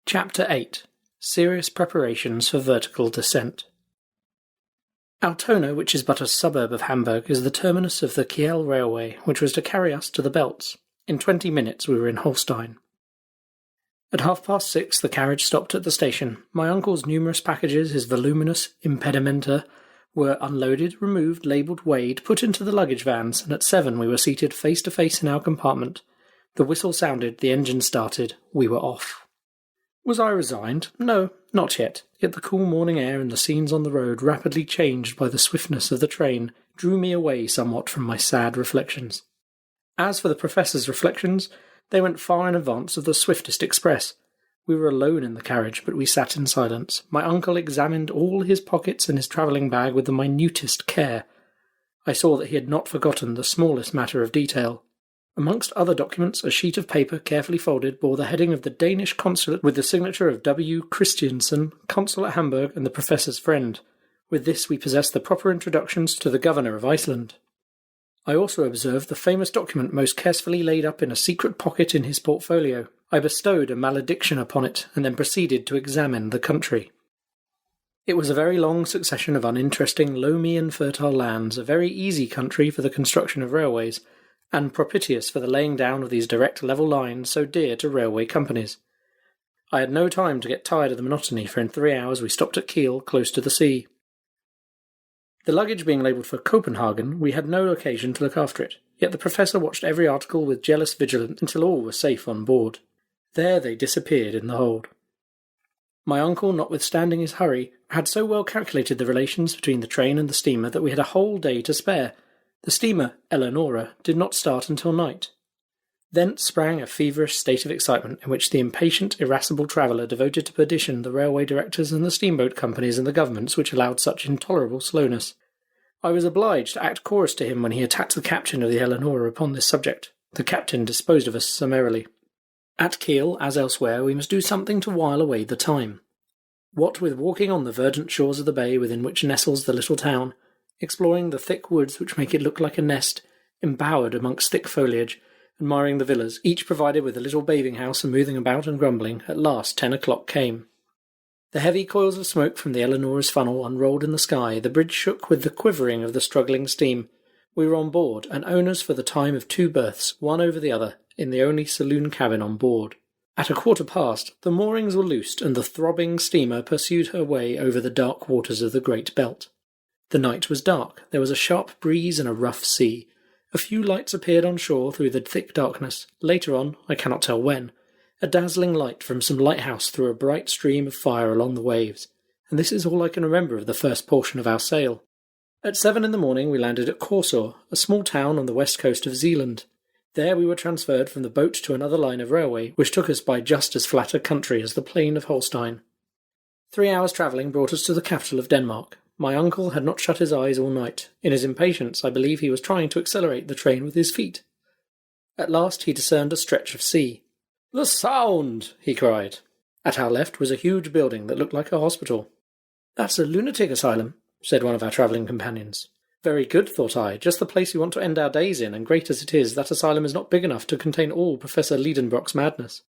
Chapter 8. Serious Preparations for Vertical Descent. Altona, which is but a suburb of Hamburg, is the terminus of the Kiel Railway, which was to carry us to the Belts. In 20 minutes we were in Holstein. At 6:30 the carriage stopped at the station. My uncle's numerous packages, his voluminous impedimenta, were unloaded, removed, labelled, weighed, put into the luggage vans, and at 7 we were seated face to face in our compartment. The whistle sounded, the engine started, we were off. Was I resigned? No, not yet. Yet the cool morning air and the scenes on the road, rapidly changed by the swiftness of the train, drew me away somewhat from my sad reflections. As for the Professor's reflections, they went far in advance of the swiftest express. We were alone in the carriage, but we sat in silence. My uncle examined all his pockets and his travelling bag with the minutest care. I saw that he had not forgotten the smallest matter of detail. Amongst other documents, a sheet of paper, carefully folded, bore the heading of the Danish consulate with the signature of W. Christiansen, consul at Hamburg and the Professor's friend. With this we possessed the proper introductions to the Governor of Iceland. I also observed the famous document most carefully laid up in a secret pocket in his portfolio. I bestowed a malediction upon it, and then proceeded to examine the country. It was a very long succession of uninteresting, loamy and fertile lands, a very easy country for the construction of railways, and propitious for the laying down of these direct level lines so dear to railway companies. I had no time to get tired of the monotony, for in 3 hours we stopped at Kiel, close to the sea. The luggage being labelled for Copenhagen, we had no occasion to look after it, yet the Professor watched every article with jealous vigilance until all were safe on board. There they disappeared in the hold. My uncle, notwithstanding his hurry, had so well calculated the relations between the train and the steamer that we had a whole day to spare. The steamer, Eleonora, did not start until night. Thence sprang a feverish state of excitement in which the impatient, irascible traveller devoted to perdition the railway directors and the steamboat companies and the governments which allowed such intolerable slowness. I was obliged to act chorus to him when he attacked the captain of the Eleonora upon this subject. The captain disposed of us summarily. At Kiel, as elsewhere, we must do something to while away the time. What with walking on the verdant shores of the bay within which nestles the little town, exploring the thick woods which make it look like a nest, embowered amongst thick foliage, admiring the villas, each provided with a little bathing house and moving about and grumbling, at last 10 o'clock came. The heavy coils of smoke from the Eleonora's funnel unrolled in the sky, the bridge shook with the quivering of the struggling steam. We were on board, and owners for the time of 2 berths, one over the other, in the only saloon cabin on board. At 1:15, the moorings were loosed, and the throbbing steamer pursued her way over the dark waters of the Great Belt. The night was dark, there was a sharp breeze and a rough sea. A few lights appeared on shore through the thick darkness. Later on, I cannot tell when, a dazzling light from some lighthouse threw a bright stream of fire along the waves, and this is all I can remember of the first portion of our sail. At 7 in the morning we landed at Korsør, a small town on the west coast of Zealand. There we were transferred from the boat to another line of railway, which took us by just as flat a country as the plain of Holstein. 3 hours' travelling brought us to the capital of Denmark. My uncle had not shut his eyes all night. In his impatience, I believe he was trying to accelerate the train with his feet. At last he discerned a stretch of sea. "The Sound!" he cried. At our left was a huge building that looked like a hospital. "That's a lunatic asylum," said one of our travelling companions. Very good, thought I, just the place we want to end our days in, and great as it is, that asylum is not big enough to contain all Professor Liedenbrock's madness.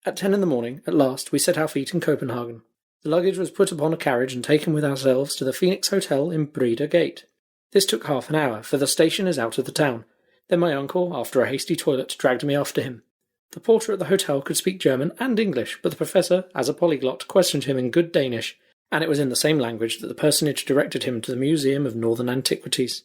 At 10 in the morning, at last, we set our feet in Copenhagen. The luggage was put upon a carriage and taken with ourselves to the Phoenix Hotel in Breda Gate. This took half an hour, for the station is out of the town. Then my uncle, after a hasty toilet, dragged me after him. The porter at the hotel could speak German and English, but the Professor, as a polyglot, questioned him in good Danish, and it was in the same language that the personage directed him to the Museum of Northern Antiquities.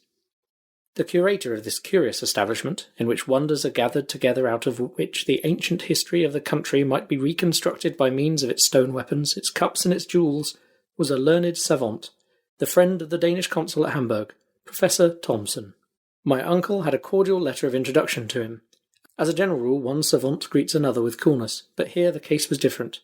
The curator of this curious establishment, in which wonders are gathered together out of which the ancient history of the country might be reconstructed by means of its stone weapons, its cups and its jewels, was a learned savant, the friend of the Danish consul at Hamburg, Professor Thomsen. My uncle had a cordial letter of introduction to him. As a general rule, one savant greets another with coolness, but here the case was different.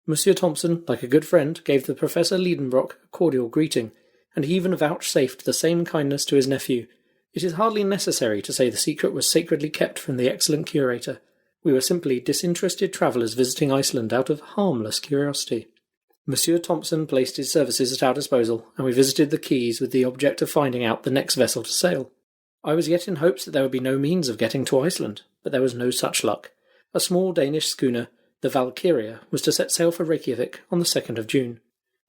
Monsieur Thomsen, like a good friend, gave the Professor Liedenbrock a cordial greeting, and he even vouchsafed the same kindness to his nephew. It is hardly necessary to say the secret was sacredly kept from the excellent curator. We were simply disinterested travellers visiting Iceland out of harmless curiosity. Monsieur Thomsen placed his services at our disposal, and we visited the quays with the object of finding out the next vessel to sail. I was yet in hopes that there would be no means of getting to Iceland, but there was no such luck. A small Danish schooner, The Valkyria was to set sail for Reykjavik on the 2nd of June.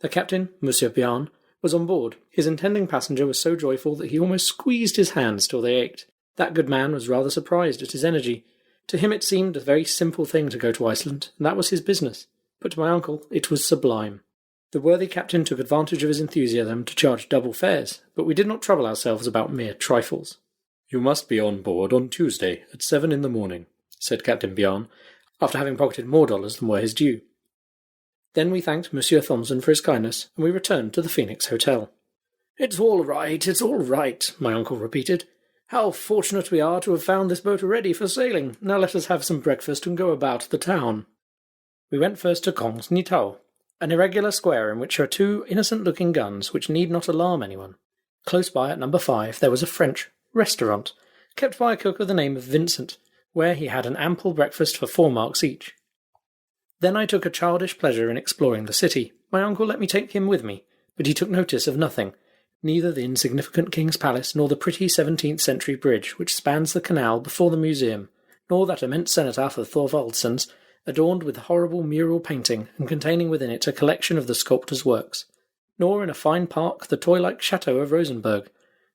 The captain, Monsieur Bjarne, was on board. His intending passenger was so joyful that he almost squeezed his hands till they ached. That good man was rather surprised at his energy. To him it seemed a very simple thing to go to Iceland, and that was his business. But to my uncle it was sublime. The worthy captain took advantage of his enthusiasm to charge double fares, but we did not trouble ourselves about mere trifles. "You must be on board on Tuesday at 7 in the morning," said Captain Bjarne, after having pocketed more dollars than were his due. Then we thanked Monsieur Thomson for his kindness, and we returned to the Phoenix Hotel. "It's all right," my uncle repeated. "How fortunate we are to have found this boat ready for sailing. Now let us have some breakfast and go about the town." We went first to Kongs Ny Tau, an irregular square in which are 2 innocent-looking guns which need not alarm anyone. Close by at number 5 there was a French restaurant, kept by a cook of the name of Vincent, where he had an ample breakfast for 4 marks each. Then I took a childish pleasure in exploring the city. My uncle let me take him with me, but he took notice of nothing, neither the insignificant King's Palace nor the pretty 17th-century bridge which spans the canal before the museum, nor that immense cenotaph of Thorvaldsen's, adorned with horrible mural painting and containing within it a collection of the sculptor's works, nor in a fine park the toy-like chateau of Rosenberg,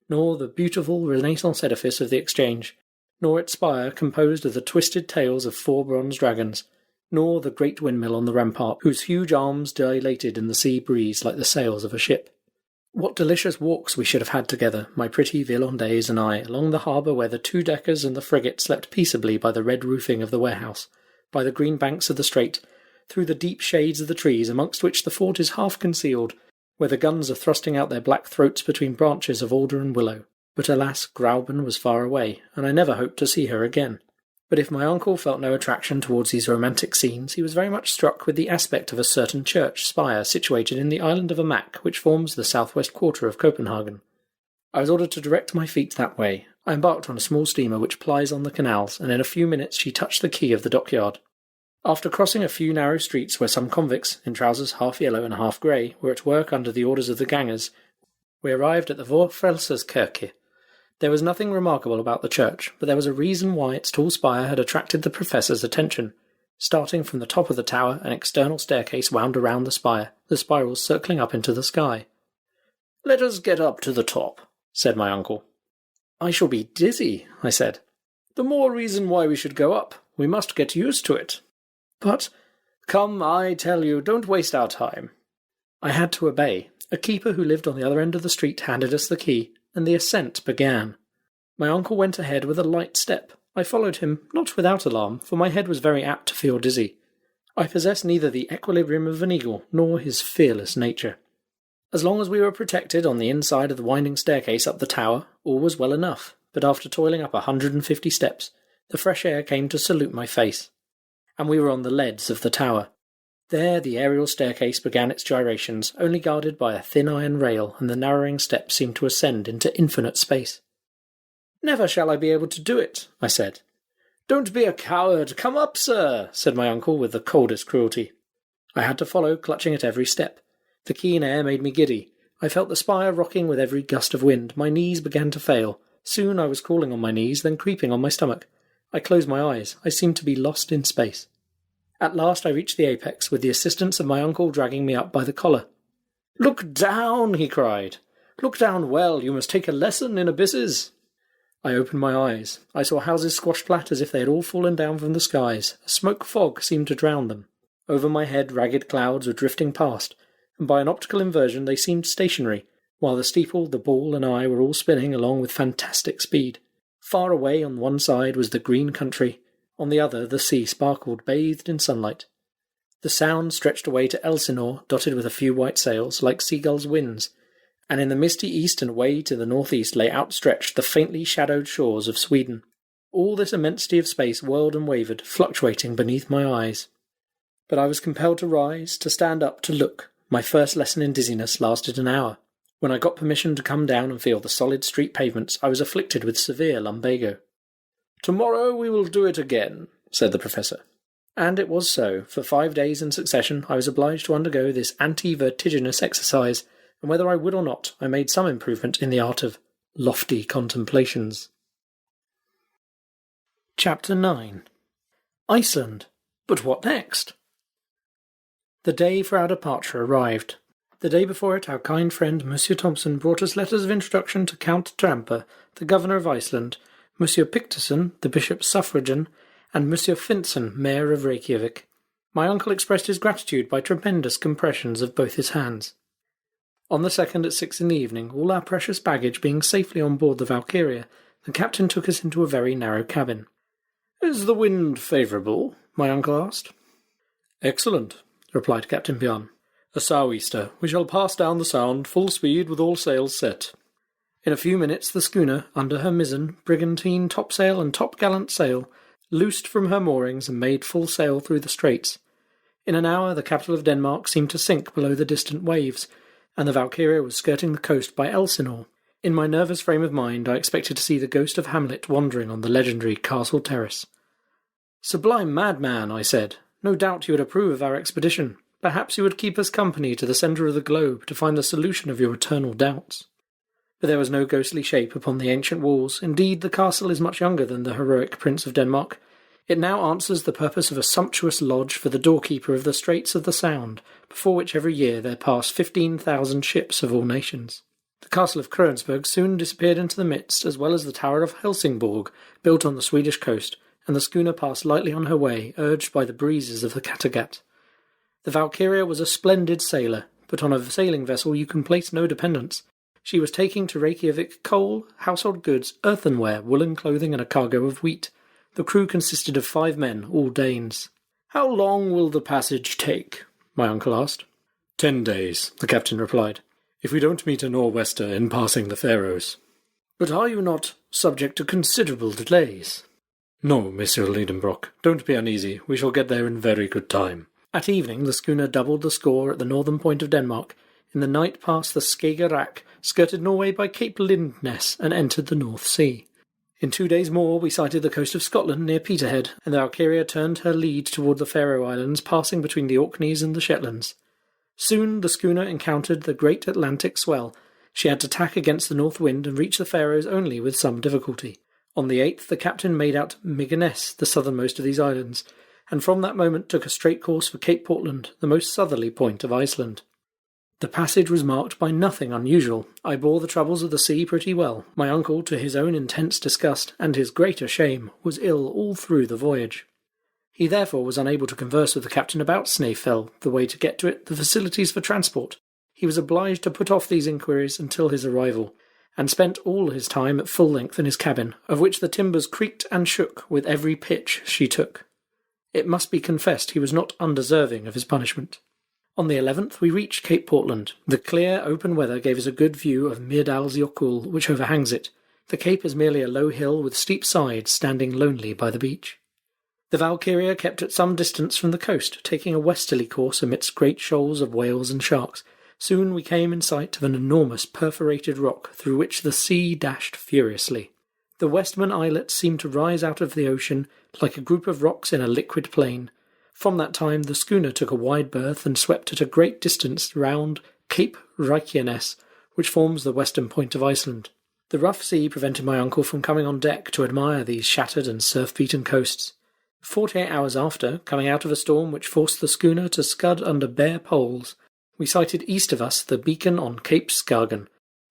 nor the beautiful Renaissance edifice of the Exchange, nor its spire composed of the twisted tails of 4 bronze dragons, nor the great windmill on the rampart, whose huge arms dilated in the sea breeze like the sails of a ship. What delicious walks we should have had together, my pretty Virlandaise and I, along the harbour where the 2-deckers and the frigate slept peaceably by the red roofing of the warehouse, by the green banks of the strait, through the deep shades of the trees amongst which the fort is half concealed, where the guns are thrusting out their black throats between branches of alder and willow. But alas, Grauben was far away, and I never hoped to see her again. But if my uncle felt no attraction towards these romantic scenes, he was very much struck with the aspect of a certain church spire situated in the island of Amak, which forms the southwest quarter of Copenhagen. I was ordered to direct my feet that way. I embarked on a small steamer which plies on the canals, and in a few minutes she touched the quay of the dockyard. After crossing a few narrow streets where some convicts, in trousers half yellow and half grey, were at work under the orders of the gangers, we arrived at the Vorfrelserskirke. There was nothing remarkable about the church, but there was a reason why its tall spire had attracted the professor's attention. Starting from the top of the tower, an external staircase wound around the spire, the spirals circling up into the sky. "Let us get up to the top," said my uncle. "I shall be dizzy," I said. "The more reason why we should go up. We must get used to it." "But—" "Come, I tell you, don't waste our time." I had to obey. A keeper who lived on the other end of the street handed us the key, and the ascent began. My uncle went ahead with a light step. I followed him, not without alarm, for my head was very apt to feel dizzy. I possessed neither the equilibrium of an eagle nor his fearless nature. As long as we were protected on the inside of the winding staircase up the tower, all was well enough, but after toiling up 150 steps, the fresh air came to salute my face, and we were on the leads of the tower. There the aerial staircase began its gyrations, only guarded by a thin iron rail, and the narrowing steps seemed to ascend into infinite space. "Never shall I be able to do it," I said. "Don't be a coward. Come up, sir," said my uncle with the coldest cruelty. I had to follow, clutching at every step. The keen air made me giddy. I felt the spire rocking with every gust of wind. My knees began to fail. Soon I was crawling on my knees, then creeping on my stomach. I closed my eyes. I seemed to be lost in space. At last I reached the apex, with the assistance of my uncle dragging me up by the collar. "Look down," he cried. "Look down well. You must take a lesson in abysses." I opened my eyes. I saw houses squashed flat as if they had all fallen down from the skies. A smoke fog seemed to drown them. Over my head ragged clouds were drifting past, and by an optical inversion they seemed stationary, while the steeple, the ball, and I were all spinning along with fantastic speed. Far away on one side was the green country, on the other the sea sparkled, bathed in sunlight. The Sound stretched away to Elsinore, dotted with a few white sails, like seagulls' wings, and in the misty east and away to the northeast lay outstretched the faintly shadowed shores of Sweden. All this immensity of space whirled and wavered, fluctuating beneath my eyes. But I was compelled to rise, to stand up, to look. My first lesson in dizziness lasted an hour. When I got permission to come down and feel the solid street pavements, I was afflicted with severe lumbago. "Tomorrow we will do it again," said the professor. And it was so. For 5 days in succession I was obliged to undergo this anti-vertiginous exercise, and whether I would or not, I made some improvement in the art of lofty contemplations. Chapter 9. Iceland. But what next? The day for our departure arrived. The day before it, our kind friend Monsieur Thompson brought us letters of introduction to Count Tramper, the governor of Iceland, Monsieur Picterson, the bishop's suffragan, and Monsieur Finson, mayor of Reykjavik. My uncle expressed his gratitude by tremendous compressions of both his hands. On the 2nd at 6 in the evening, all our precious baggage being safely on board the Valkyria, the captain took us into a very narrow cabin. "Is the wind favourable?" my uncle asked. "Excellent," replied Captain Björn. "A sou'easter. We shall pass down the Sound, full speed with all sails set." In a few minutes the schooner, under her mizzen, brigantine, topsail and topgallant sail, loosed from her moorings and made full sail through the straits. In an hour the capital of Denmark seemed to sink below the distant waves, and the Valkyria was skirting the coast by Elsinore. In my nervous frame of mind I expected to see the ghost of Hamlet wandering on the legendary castle terrace. "Sublime madman," I said, "no doubt you would approve of our expedition. Perhaps you would keep us company to the centre of the globe to find the solution of your eternal doubts." But there was no ghostly shape upon the ancient walls. Indeed, the castle is much younger than the heroic Prince of Denmark. It now answers the purpose of a sumptuous lodge for the doorkeeper of the Straits of the Sound, before which every year there pass 15,000 ships of all nations. The castle of Kronsberg soon disappeared into the midst, as well as the tower of Helsingborg, built on the Swedish coast, and the schooner passed lightly on her way, urged by the breezes of the Kattegat. The Valkyria was a splendid sailor, but on a sailing vessel you can place no dependence. She was taking to Reykjavik coal, household goods, earthenware, woolen clothing, and a cargo of wheat. The crew consisted of 5 men, all Danes. "How long will the passage take?" my uncle asked. 10 days, the captain replied, "if we don't meet a nor'wester in passing the Faroes." "But are you not subject to considerable delays?" "No, Monsieur Liedenbrock, don't be uneasy. We shall get there in very good time." At evening the schooner doubled the score at the northern point of Denmark. In the night passed the Skagerrak, skirted Norway by Cape Lindness, and entered the North Sea. In 2 days more we sighted the coast of Scotland near Peterhead, and the Valkyria turned her lead toward the Faroe Islands, passing between the Orkneys and the Shetlands. Soon the schooner encountered the great Atlantic swell. She had to tack against the north wind and reach the Faroes only with some difficulty. On the 8th the captain made out Myggeness, the southernmost of these islands, and from that moment took a straight course for Cape Portland, the most southerly point of Iceland. The passage was marked by nothing unusual. I bore the troubles of the sea pretty well. My uncle, to his own intense disgust, and his greater shame, was ill all through the voyage. He therefore was unable to converse with the captain about Snæfell, the way to get to it, the facilities for transport. He was obliged to put off these inquiries until his arrival, and spent all his time at full length in his cabin, of which the timbers creaked and shook with every pitch she took. It must be confessed he was not undeserving of his punishment. On the 11th we reached Cape Portland. The clear, open weather gave us a good view of Myrdalsjökull, which overhangs it. The cape is merely a low hill with steep sides standing lonely by the beach. The Valkyria kept at some distance from the coast, taking a westerly course amidst great shoals of whales and sharks. Soon we came in sight of an enormous perforated rock through which the sea dashed furiously. The Westman islets seemed to rise out of the ocean like a group of rocks in a liquid plain. From that time the schooner took a wide berth and swept at a great distance round Cape Reykjanes, which forms the western point of Iceland. The rough sea prevented my uncle from coming on deck to admire these shattered and surf-beaten coasts. 48 hours after, coming out of a storm which forced the schooner to scud under bare poles, we sighted east of us the beacon on Cape Skagen,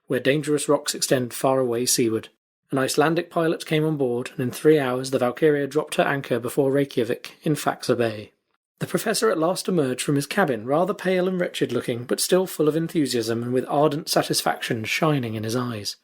where dangerous rocks extend far away seaward. An Icelandic pilot came on board, and in 3 hours the Valkyria dropped her anchor before Reykjavik in Faxa Bay. The professor at last emerged from his cabin, rather pale and wretched-looking, but still full of enthusiasm and with ardent satisfaction shining in his eyes.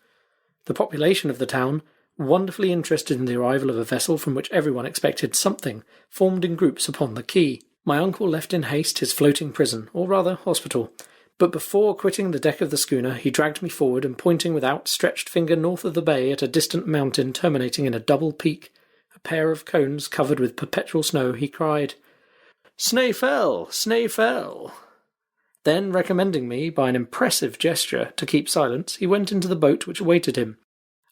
The population of the town, wonderfully interested in the arrival of a vessel from which everyone expected something, formed in groups upon the quay. My uncle left in haste his floating prison, or rather hospital, but before quitting the deck of the schooner he dragged me forward and pointing with outstretched finger north of the bay at a distant mountain terminating in a double peak, a pair of cones covered with perpetual snow, he cried, "Snæfell! Snæfell!" Then, recommending me by an impressive gesture to keep silence, he went into the boat which awaited him.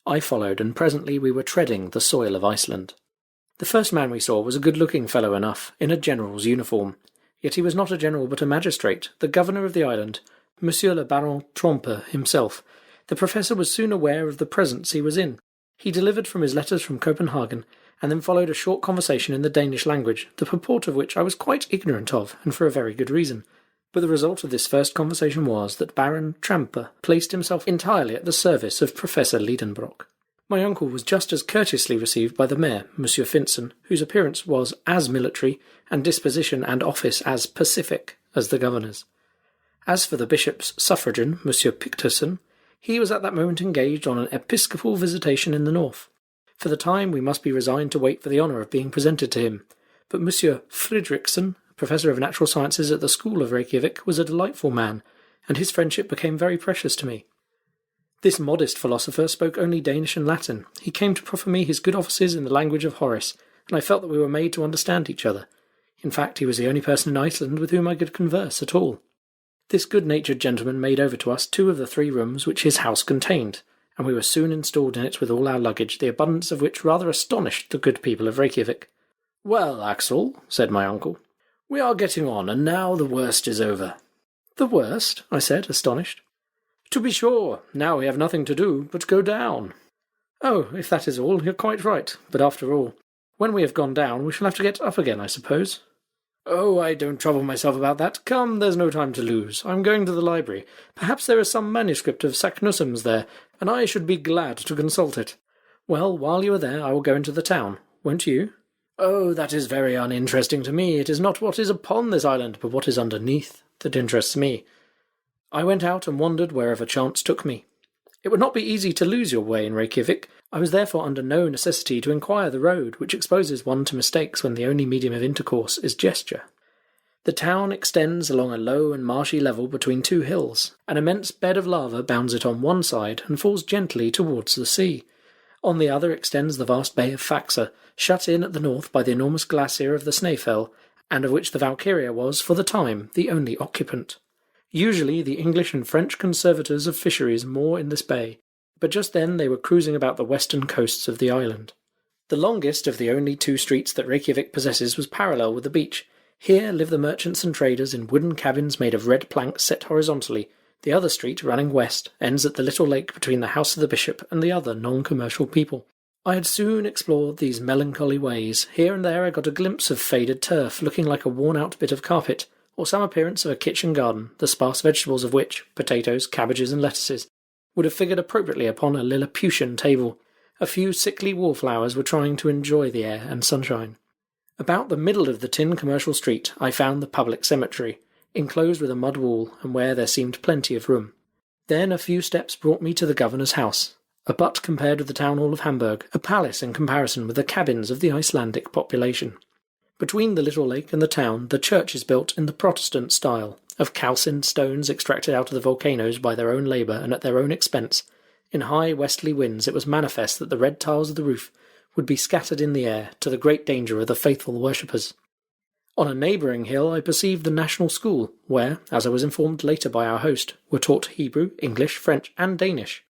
I followed, and presently we were treading the soil of Iceland. The first man we saw was a good-looking fellow enough, in a general's uniform. Yet he was not a general but a magistrate, the governor of the island, Monsieur le Baron Trompe himself. The professor was soon aware of the presence he was in. He delivered from his letters from Copenhagen, and then followed a short conversation in the Danish language, the purport of which I was quite ignorant of, and for a very good reason. But the result of this first conversation was that Baron Trampe placed himself entirely at the service of Professor Liedenbrock. My uncle was just as courteously received by the mayor, Monsieur Finson, whose appearance was as military, and disposition and office as pacific, as the governor's. As for the bishop's suffragan, Monsieur Picterson, he was at that moment engaged on an episcopal visitation in the north. For the time we must be resigned to wait for the honour of being presented to him, but Monsieur Fridriksson, Professor of Natural Sciences at the School of Reykjavik, was a delightful man, and his friendship became very precious to me. This modest philosopher spoke only Danish and Latin. He came to proffer me his good offices in the language of Horace, and I felt that we were made to understand each other. In fact, he was the only person in Iceland with whom I could converse at all. This good-natured gentleman made over to us 2 of the 3 rooms which his house contained, and we were soon installed in it with all our luggage, the abundance of which rather astonished the good people of Reykjavik. "Well, Axel," said my uncle, "we are getting on, and now the worst is over." "The worst?" I said, astonished. "To be sure, now we have nothing to do but go down." "Oh, if that is all, you're quite right. But after all, when we have gone down, we shall have to get up again, I suppose." "Oh, I don't trouble myself about that. Come, there's no time to lose. I'm going to the library. Perhaps there is some manuscript of Saknussemm's there, and I should be glad to consult it." "Well, while you are there, I will go into the town. Won't you?" "Oh, that is very uninteresting to me. It is not what is upon this island, but what is underneath, that interests me." I went out and wandered wherever chance took me. It would not be easy to lose your way in Reykjavik. I was therefore under no necessity to inquire the road, which exposes one to mistakes when the only medium of intercourse is gesture. The town extends along a low and marshy level between 2 hills. An immense bed of lava bounds it on one side and falls gently towards the sea. On the other extends the vast bay of Faxa, shut in at the north by the enormous glacier of the Snæfell, and of which the Valkyria was, for the time, the only occupant. Usually the English and French conservators of fisheries moor in this bay, but just then they were cruising about the western coasts of the island. The longest of the only 2 streets that Reykjavik possesses was parallel with the beach. Here live the merchants and traders in wooden cabins made of red planks set horizontally. The other street, running west, ends at the little lake between the house of the bishop and the other non-commercial people. I had soon explored these melancholy ways. Here and there I got a glimpse of faded turf, looking like a worn-out bit of carpet, or some appearance of a kitchen garden, the sparse vegetables of which, potatoes, cabbages, and lettuces, would have figured appropriately upon a Lilliputian table. A few sickly wallflowers were trying to enjoy the air and sunshine. About the middle of the tin commercial street I found the public cemetery, enclosed with a mud wall, and where there seemed plenty of room. Then a few steps brought me to the governor's house, a butt compared with the town hall of Hamburg, a palace in comparison with the cabins of the Icelandic population. Between the little lake and the town, the church is built in the Protestant style, of calcined stones extracted out of the volcanoes by their own labour and at their own expense. In high westerly winds it was manifest that the red tiles of the roof would be scattered in the air, to the great danger of the faithful worshippers. On a neighbouring hill I perceived the National School, where, as I was informed later by our host, were taught Hebrew, English, French, and Danish.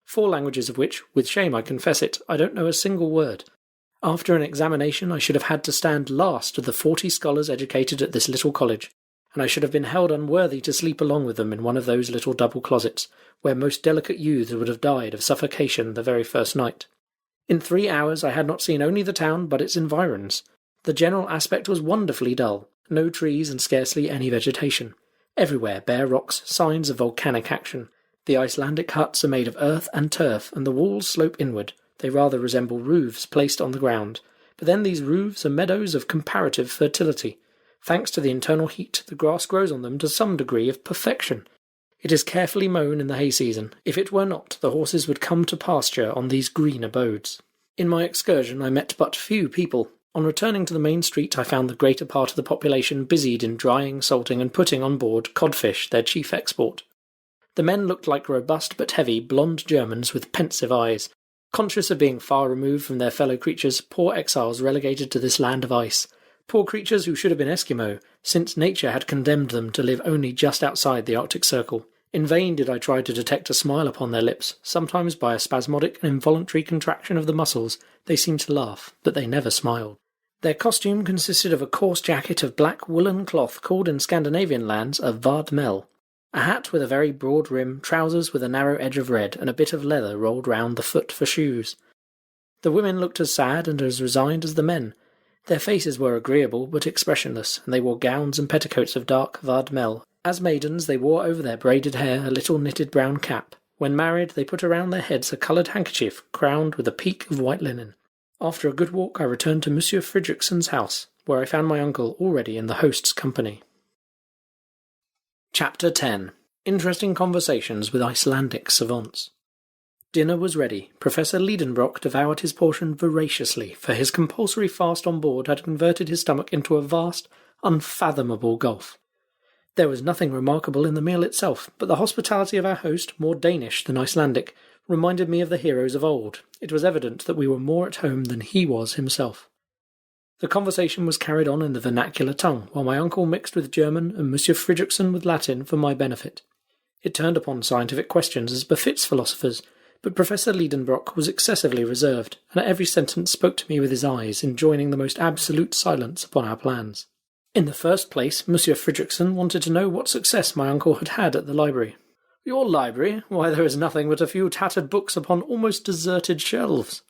4 languages of which, with shame I confess it, I don't know a single word. After an examination I should have had to stand last of the 40 scholars educated at this little college, and I should have been held unworthy to sleep along with them in one of those little double closets, where most delicate youths would have died of suffocation the very first night. In 3 hours I had not seen only the town but its environs. The general aspect was wonderfully dull, no trees and scarcely any vegetation. Everywhere bare rocks, signs of volcanic action. The Icelandic huts are made of earth and turf, and the walls slope inward. They rather resemble roofs placed on the ground, but then these roofs are meadows of comparative fertility. Thanks to the internal heat, the grass grows on them to some degree of perfection. It is carefully mown in the hay season. If it were not, the horses would come to pasture on these green abodes. In my excursion I met but few people. On returning to the main street I found the greater part of the population busied in drying, salting, and putting on board codfish, their chief export. The men looked like robust but heavy blonde Germans with pensive eyes. Conscious of being far removed from their fellow creatures, poor exiles relegated to this land of ice. Poor creatures who should have been Eskimo, since nature had condemned them to live only just outside the Arctic Circle. In vain did I try to detect a smile upon their lips. Sometimes by a spasmodic and involuntary contraction of the muscles they seemed to laugh, but they never smiled. Their costume consisted of a coarse jacket of black woolen cloth called in Scandinavian lands a vadmel, a hat with a very broad rim, trousers with a narrow edge of red, and a bit of leather rolled round the foot for shoes. The women looked as sad and as resigned as the men. Their faces were agreeable but expressionless, and they wore gowns and petticoats of dark vardmel. As maidens, they wore over their braided hair a little knitted brown cap. When married, they put around their heads a coloured handkerchief crowned with a peak of white linen. After a good walk, I returned to Monsieur Fridrikssen's house, where I found my uncle already in the host's company. Chapter 10. Interesting Conversations with Icelandic Savants. Dinner was ready. Professor Liedenbrock devoured his portion voraciously, for his compulsory fast on board had converted his stomach into a vast, unfathomable gulf. There was nothing remarkable in the meal itself, but the hospitality of our host, more Danish than Icelandic, reminded me of the heroes of old. It was evident that we were more at home than he was himself. The conversation was carried on in the vernacular tongue, while my uncle mixed with German and Monsieur Fridrikssen with Latin for my benefit. It turned upon scientific questions as befits philosophers, but Professor Liedenbrock was excessively reserved, and at every sentence spoke to me with his eyes, enjoining the most absolute silence upon our plans. In the first place, Monsieur Fridrikssen wanted to know what success my uncle had had at the library. "Your library? Why, there is nothing but a few tattered books upon almost deserted shelves."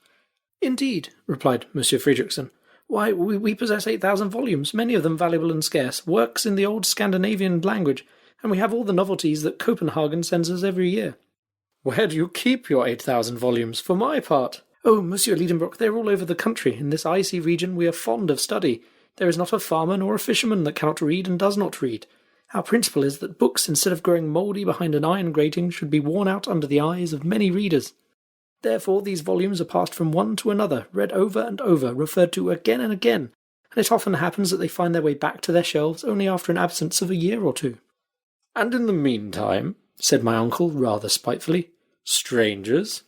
"Indeed," replied Monsieur Fridrikssen. "Why, we possess 8,000 volumes, many of them valuable and scarce, works in the old Scandinavian language, and we have all the novelties that Copenhagen sends us every year." "Where do you keep your 8,000 volumes? For my part—" "Oh, Monsieur Liedenbrock, they are all over the country. In this icy region we are fond of study. There is not a farmer nor a fisherman that cannot read and does not read. Our principle is that books, instead of growing mouldy behind an iron grating, should be worn out under the eyes of many readers. Therefore these volumes are passed from one to another, read over and over, referred to again and again, and it often happens that they find their way back to their shelves only after an absence of a year or two." "And in the meantime," said my uncle rather spitefully, "strangers?"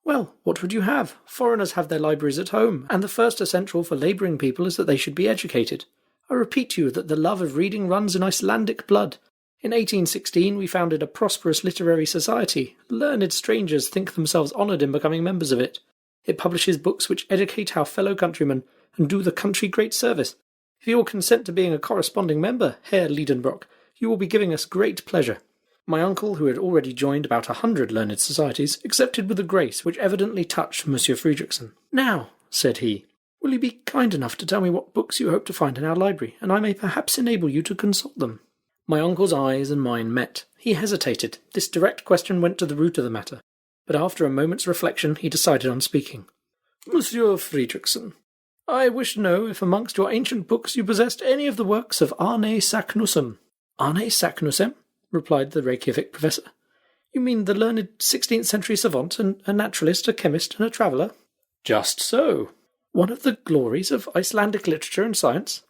"Well, what would you have? Foreigners have their libraries at home, and the first essential for labouring people is that they should be educated. I repeat to you that the love of reading runs in Icelandic blood. In 1816 we founded a prosperous literary society. Learned strangers think themselves honoured in becoming members of it. It publishes books which educate our fellow countrymen and do the country great service. If you will consent to being a corresponding member, Herr Liedenbrock, you will be giving us great pleasure." My uncle, who had already joined about 100 learned societies, accepted with a grace which evidently touched Monsieur Fridrikssen. "Now," said he, "will you be kind enough to tell me what books you hope to find in our library, and I may perhaps enable you to consult them?" My uncle's eyes and mine met. He hesitated. This direct question went to the root of the matter, but after a moment's reflection he decided on speaking. "Monsieur Fridrikssen, I wish to know if amongst your ancient books you possessed any of the works of Arne Saknussemm." "Arne Saknussemm?" replied the Reykjavik professor. "You mean the learned 16th century savant, and a naturalist, a chemist, and a traveller?" "Just so." "One of the glories of Icelandic literature and science?"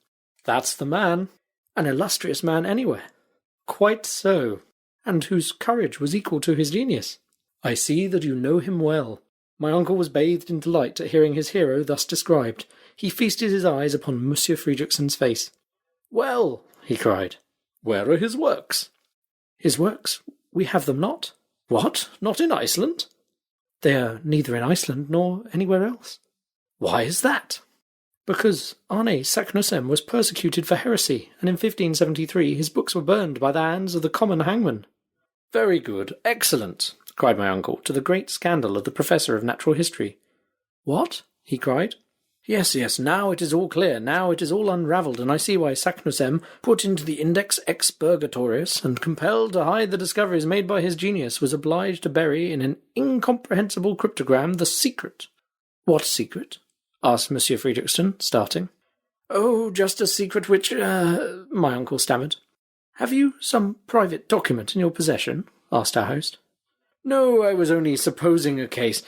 "That's the man." "An illustrious man anywhere?" "Quite so." "And whose courage was equal to his genius?" "I see that you know him well." My uncle was bathed in delight at hearing his hero thus described. He feasted his eyes upon Monsieur Fridriksen's face. "Well," he cried, "where are his works?" "His works? We have them not." "What? Not in Iceland?" "They are neither in Iceland nor anywhere else." "Why is that?" "Because Arne Saknussemm was persecuted for heresy, and in 1573 his books were burned by the hands of the common hangman." "Very good, excellent," cried my uncle, to the great scandal of the professor of natural history. "What?" he cried. Yes, now it is all clear, now it is all unravelled, and I see why Saknussemm, put into the Index Expurgatorius, and compelled to hide the discoveries made by his genius, was obliged to bury in an incomprehensible cryptogram the secret." "What secret?" asked Monsieur Fridrikssen, starting. "Oh, just a secret which, my uncle stammered. "Have you some private document in your possession?" asked our host. "No, I was only supposing a case."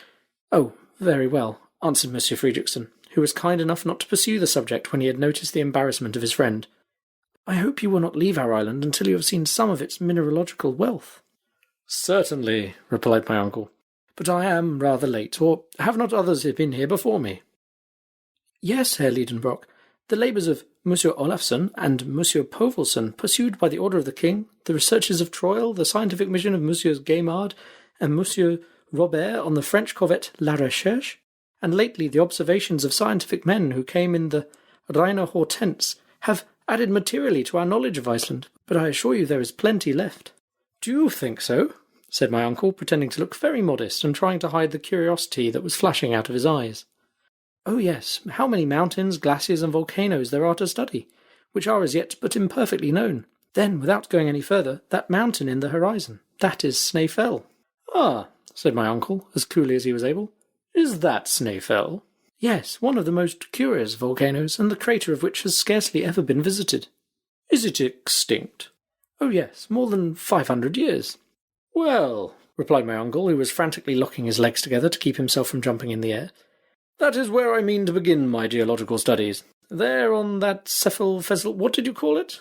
"Oh, very well," answered Monsieur Fridrikssen, who was kind enough not to pursue the subject when he had noticed the embarrassment of his friend. "I hope you will not leave our island until you have seen some of its mineralogical wealth." "Certainly," replied my uncle, "but I am rather late, or have not others been here before me?" "Yes, Herr Liedenbrock, the labours of Monsieur Olafsson and Monsieur Povelson, pursued by the order of the king, the researches of Troyle, the scientific mission of Messieurs Gaimard and Monsieur Robert on the French corvette La Recherche, and lately the observations of scientific men who came in the Reine Hortense, have added materially to our knowledge of Iceland, but I assure you there is plenty left." "Do you think so?" said my uncle, pretending to look very modest and trying to hide the curiosity that was flashing out of his eyes. Oh yes, how many mountains, glaciers, and volcanoes there are to study, which are as yet but imperfectly known. Then, without going any further, that mountain in the horizon, that is Snaefell. Ah, said my uncle, as coolly as he was able. Is that Snaefell? Yes, one of the most curious volcanoes, and the crater of which has scarcely ever been visited. Is it extinct? Oh yes, more than 500 years. Well, replied my uncle, who was frantically locking his legs together to keep himself from jumping in the air, that is where I mean to begin my geological studies. There on that what did you call it?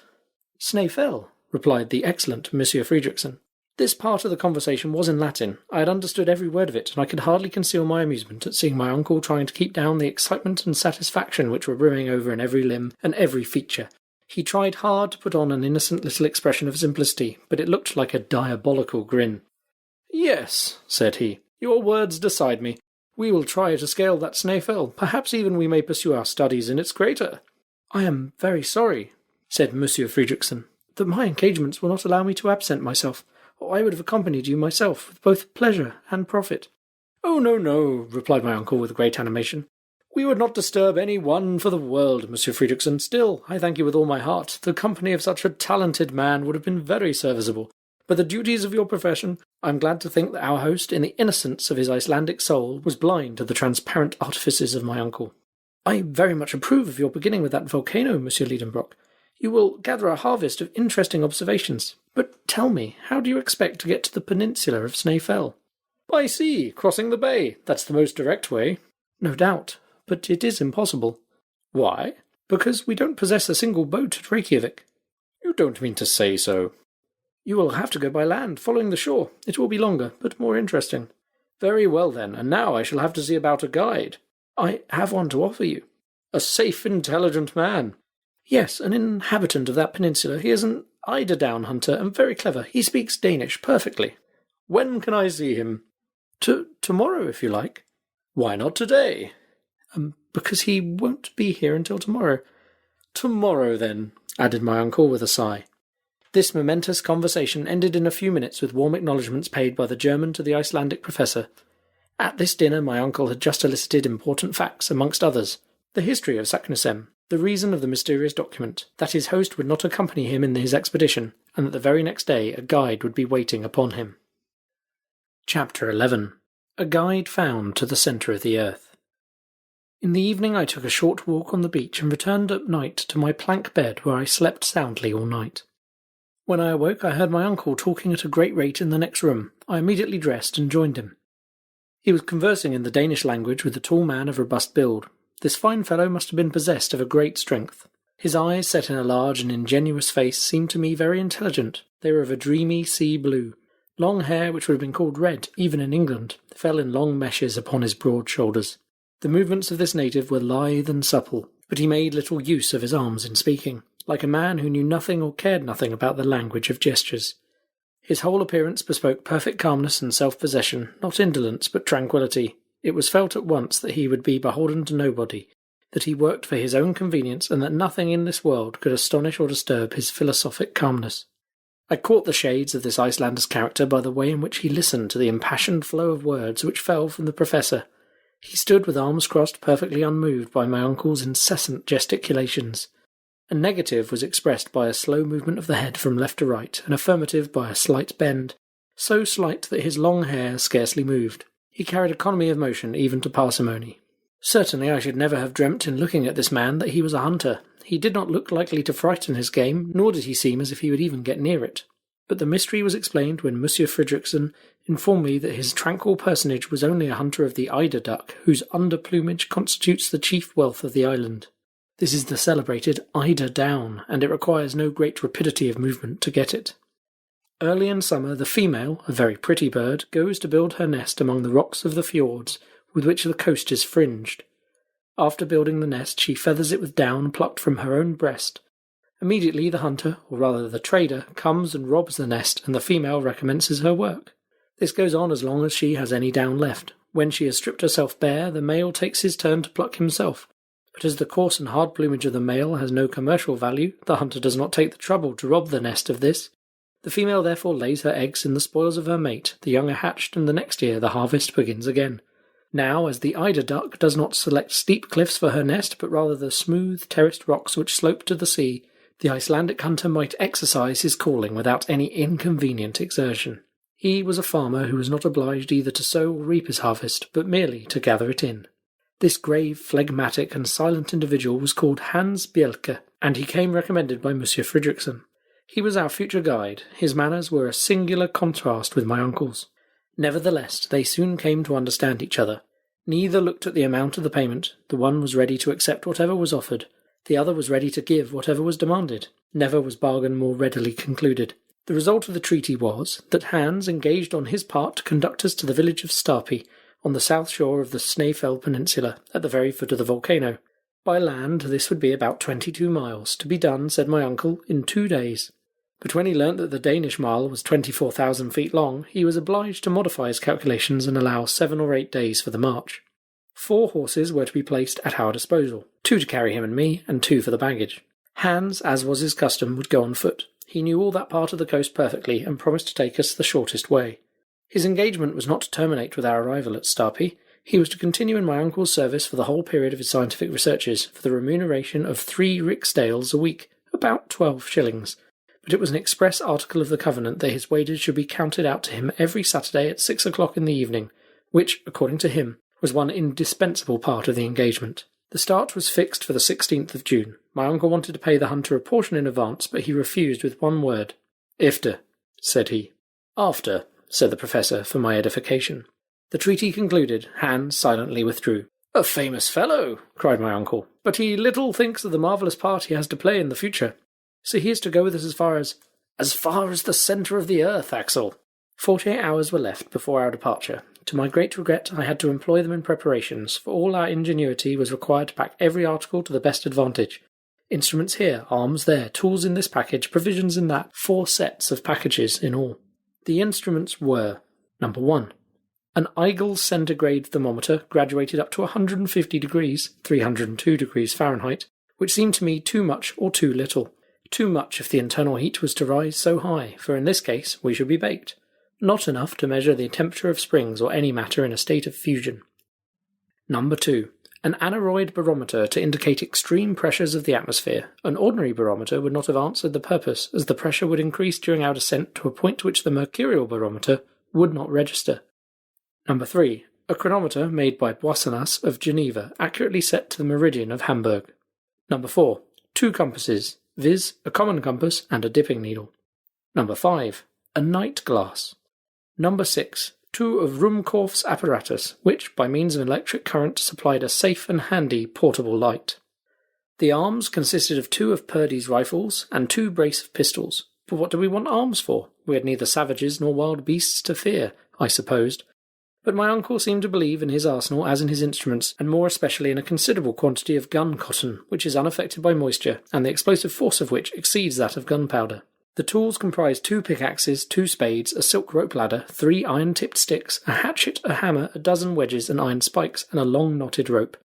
Snaefell, replied the excellent Monsieur Friedrichsen. This part of the conversation was in Latin. I had understood every word of it, and I could hardly conceal my amusement at seeing my uncle trying to keep down the excitement and satisfaction which were brimming over in every limb and every feature. He tried hard to put on an innocent little expression of simplicity, but it looked like a diabolical grin. Yes, said he, your words decide me. We will try to scale that Snaefell. Perhaps even we may pursue our studies in its crater. I am very sorry, said Monsieur Friedrichsen, that my engagements will not allow me to absent myself, or I would have accompanied you myself with both pleasure and profit. Oh, no, replied my uncle with great animation. We would not disturb any one for the world, Monsieur Friedrichsen. Still, I thank you with all my heart. The company of such a talented man would have been very serviceable. But the duties of your profession, I am glad to think that our host, in the innocence of his Icelandic soul, was blind to the transparent artifices of my uncle. I very much approve of your beginning with that volcano, Monsieur Liedenbrock. You will gather a harvest of interesting observations. But tell me, how do you expect to get to the peninsula of Snaefell? By sea, crossing the bay. That's the most direct way. No doubt, but it is impossible. Why? Because we don't possess a single boat at Reykjavik. You don't mean to say so. You will have to go by land, following the shore. It will be longer, but more interesting. Very well, then, and now I shall have to see about a guide. I have one to offer you. A safe, intelligent man. Yes, an inhabitant of that peninsula. He is an eiderdown hunter, and very clever. He speaks Danish perfectly. When can I see him? Tomorrow, if you like. Why not today? Because he won't be here until tomorrow. Tomorrow, then, added my uncle with a sigh. This momentous conversation ended in a few minutes with warm acknowledgments paid by the German to the Icelandic professor. At this dinner my uncle had just elicited important facts, amongst others, the history of Saknussemm, the reason of the mysterious document, that his host would not accompany him in his expedition, and that the very next day a guide would be waiting upon him. Chapter 11. A Guide Found to the Centre of the Earth. In the evening I took a short walk on the beach and returned at night to my plank bed where I slept soundly all night. When I awoke I heard my uncle talking at a great rate in the next room. I immediately dressed and joined him. He was conversing in the Danish language with a tall man of robust build. This fine fellow must have been possessed of a great strength. His eyes, set in a large and ingenuous face, seemed to me very intelligent. They were of a dreamy sea blue. Long hair, which would have been called red, even in England, fell in long meshes upon his broad shoulders. The movements of this native were lithe and supple, but he made little use of his arms in speaking, like a man who knew nothing or cared nothing about the language of gestures. His whole appearance bespoke perfect calmness and self-possession, not indolence but tranquillity. It was felt at once that he would be beholden to nobody, that he worked for his own convenience, and that nothing in this world could astonish or disturb his philosophic calmness. I caught the shades of this Icelander's character by the way in which he listened to the impassioned flow of words which fell from the professor. He stood with arms crossed, perfectly unmoved by my uncle's incessant gesticulations. A negative was expressed by a slow movement of the head from left to right, an affirmative by a slight bend, so slight that his long hair scarcely moved. He carried economy of motion even to parsimony. Certainly I should never have dreamt in looking at this man that he was a hunter. He did not look likely to frighten his game, nor did he seem as if he would even get near it. But the mystery was explained when Monsieur Friedrichsen informed me that his tranquil personage was only a hunter of the eider duck, whose under-plumage constitutes the chief wealth of the island. This is the celebrated eider down, and it requires no great rapidity of movement to get it. Early in summer the female, a very pretty bird, goes to build her nest among the rocks of the fjords with which the coast is fringed. After building the nest she feathers it with down plucked from her own breast. Immediately the hunter, or rather the trader, comes and robs the nest, and the female recommences her work. This goes on as long as she has any down left. When she has stripped herself bare, the male takes his turn to pluck himself. But as the coarse and hard plumage of the male has no commercial value, the hunter does not take the trouble to rob the nest of this. The female therefore lays her eggs in the spoils of her mate, the young are hatched, and the next year the harvest begins again. Now, as the eider duck does not select steep cliffs for her nest, but rather the smooth, terraced rocks which slope to the sea, the Icelandic hunter might exercise his calling without any inconvenient exertion. He was a farmer who was not obliged either to sow or reap his harvest, but merely to gather it in. This grave, phlegmatic, and silent individual was called Hans Bjelke, and he came recommended by Monsieur Fridriksson. He was our future guide. His manners were a singular contrast with my uncle's. Nevertheless, they soon came to understand each other. Neither looked at the amount of the payment. The one was ready to accept whatever was offered. The other was ready to give whatever was demanded. Never was bargain more readily concluded. The result of the treaty was that Hans engaged on his part to conduct us to the village of Starpi, on the south shore of the Snæfell Peninsula, at the very foot of the volcano. By land, this would be about 22 miles, to be done, said my uncle, in 2 days. But when he learnt that the Danish mile was 24,000 feet long, he was obliged to modify his calculations and allow 7 or 8 days for the march. 4 horses were to be placed at our disposal, 2 to carry him and me, and 2 for the baggage. Hans, as was his custom, would go on foot. He knew all that part of the coast perfectly, and promised to take us the shortest way. His engagement was not to terminate with our arrival at Starpi. He was to continue in my uncle's service for the whole period of his scientific researches, for the remuneration of 3 riksdales a week, about 12 shillings. But it was an express article of the covenant that his wages should be counted out to him every Saturday at 6 o'clock in the evening, which, according to him, was one indispensable part of the engagement. The start was fixed for the 16th of June. My uncle wanted to pay the hunter a portion in advance, but he refused with one word. "Ifter," said he. "After," said the professor, for my edification. The treaty concluded, Hans silently withdrew. "A famous fellow," cried my uncle, "but he little thinks of the marvellous part he has to play in the future. So he is to go with us as far as the centre of the earth, Axel." 48 hours were left before our departure. To my great regret, I had to employ them in preparations, for all our ingenuity was required to pack every article to the best advantage. Instruments here, arms there, tools in this package, provisions in that, 4 sets of packages in all. The instruments were, number 1, an Eigel centigrade thermometer graduated up to 150 degrees, 302 degrees Fahrenheit, which seemed to me too much or too little. Too much if the internal heat was to rise so high, for in this case we should be baked. Not enough to measure the temperature of springs or any matter in a state of fusion. Number 2. An aneroid barometer to indicate extreme pressures of the atmosphere. An ordinary barometer would not have answered the purpose, as the pressure would increase during our descent to a point to which the mercurial barometer would not register. Number 3. A chronometer made by Boissonnas of Geneva, accurately set to the meridian of Hamburg. Number 4. 2 compasses, viz. A common compass and a dipping needle. Number 5. A night glass. Number 6. 2 of Ruhmkorff's apparatus, which, by means of an electric current, supplied a safe and handy portable light. The arms consisted of 2 of Purdy's rifles and 2 brace of pistols. But what do we want arms for? We had neither savages nor wild beasts to fear, I supposed. But my uncle seemed to believe in his arsenal as in his instruments, and more especially in a considerable quantity of gun cotton, which is unaffected by moisture, and the explosive force of which exceeds that of gunpowder. The tools comprised 2 pickaxes, 2 spades, a silk rope ladder, 3 iron-tipped sticks, a hatchet, a hammer, a dozen wedges and iron spikes, and a long knotted rope.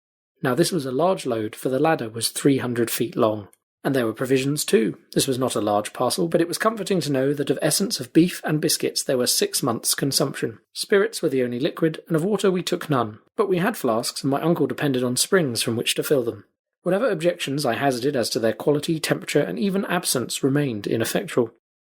Now this was a large load, for the ladder was 300 feet long. And there were provisions too. This was not a large parcel, but it was comforting to know that of essence of beef and biscuits there was 6 months' consumption. Spirits were the only liquid, and of water we took none. But we had flasks, and my uncle depended on springs from which to fill them. Whatever objections I hazarded as to their quality, temperature, and even absence remained ineffectual.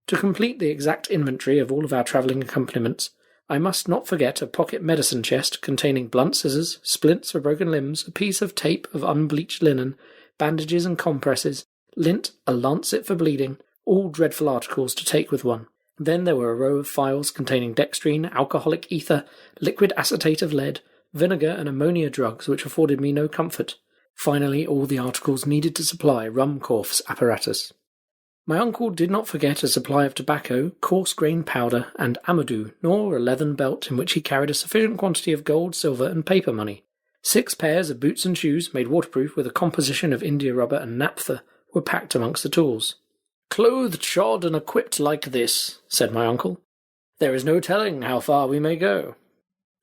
To complete the exact inventory of all of our travelling accompaniments, I must not forget a pocket medicine chest containing blunt scissors, splints for broken limbs, a piece of tape of unbleached linen, bandages and compresses, lint, a lancet for bleeding, all dreadful articles to take with one. Then there were a row of phials containing dextrine, alcoholic ether, liquid acetate of lead, vinegar and ammonia drugs which afforded me no comfort. Finally, all the articles needed to supply Ruhmkorff's apparatus. My uncle did not forget a supply of tobacco, coarse-grained powder, and amadou, nor a leathern belt in which he carried a sufficient quantity of gold, silver, and paper money. 6 pairs of boots and shoes, made waterproof with a composition of india rubber and naphtha, were packed amongst the tools. "Clothed, shod, and equipped like this," said my uncle, "there is no telling how far we may go."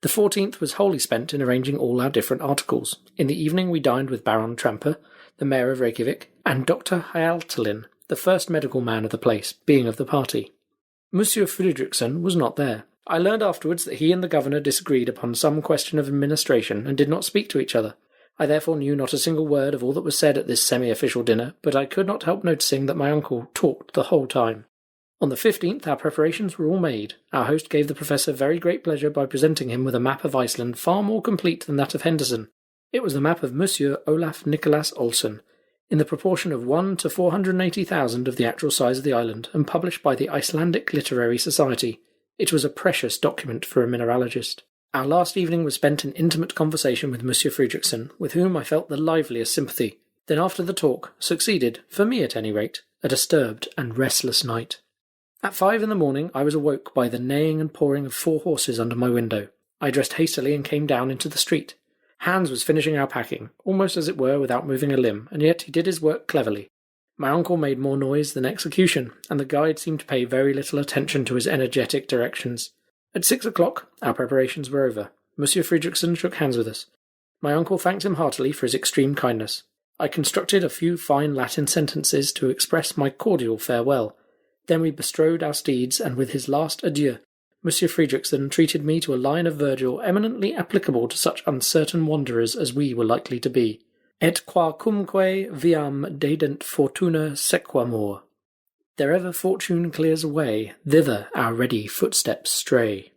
The 14th was wholly spent in arranging all our different articles. In the evening we dined with Baron Tramper, the mayor of Reykjavik, and Dr. Hjaltalin, the first medical man of the place, being of the party. Monsieur Fridriksson was not there. I learned afterwards that he and the governor disagreed upon some question of administration and did not speak to each other. I therefore knew not a single word of all that was said at this semi-official dinner, but I could not help noticing that my uncle talked the whole time. On the 15th our preparations were all made. Our host gave the professor very great pleasure by presenting him with a map of Iceland far more complete than that of Henderson. It was the map of Monsieur Olaf Nicholas Olsen, in the proportion of 1 to 480,000 of the actual size of the island, and published by the Icelandic Literary Society. It was a precious document for a mineralogist. Our last evening was spent in intimate conversation with Monsieur Fridriksson, with whom I felt the liveliest sympathy. Then after the talk, succeeded, for me at any rate, a disturbed and restless night. At 5 in the morning I was awoke by the neighing and pawing of 4 horses under my window. I dressed hastily and came down into the street. Hans was finishing our packing, almost as it were without moving a limb, and yet he did his work cleverly. My uncle made more noise than execution, and the guide seemed to pay very little attention to his energetic directions. At 6 o'clock our preparations were over. Monsieur Fridriksson shook hands with us. My uncle thanked him heartily for his extreme kindness. I constructed a few fine Latin sentences to express my cordial farewell. Then we bestrode our steeds, and with his last adieu, Monsieur Fridriksson treated me to a line of Virgil eminently applicable to such uncertain wanderers as we were likely to be. Et quacumque viam dedent fortuna sequamur. Therever fortune clears a way, thither our ready footsteps stray.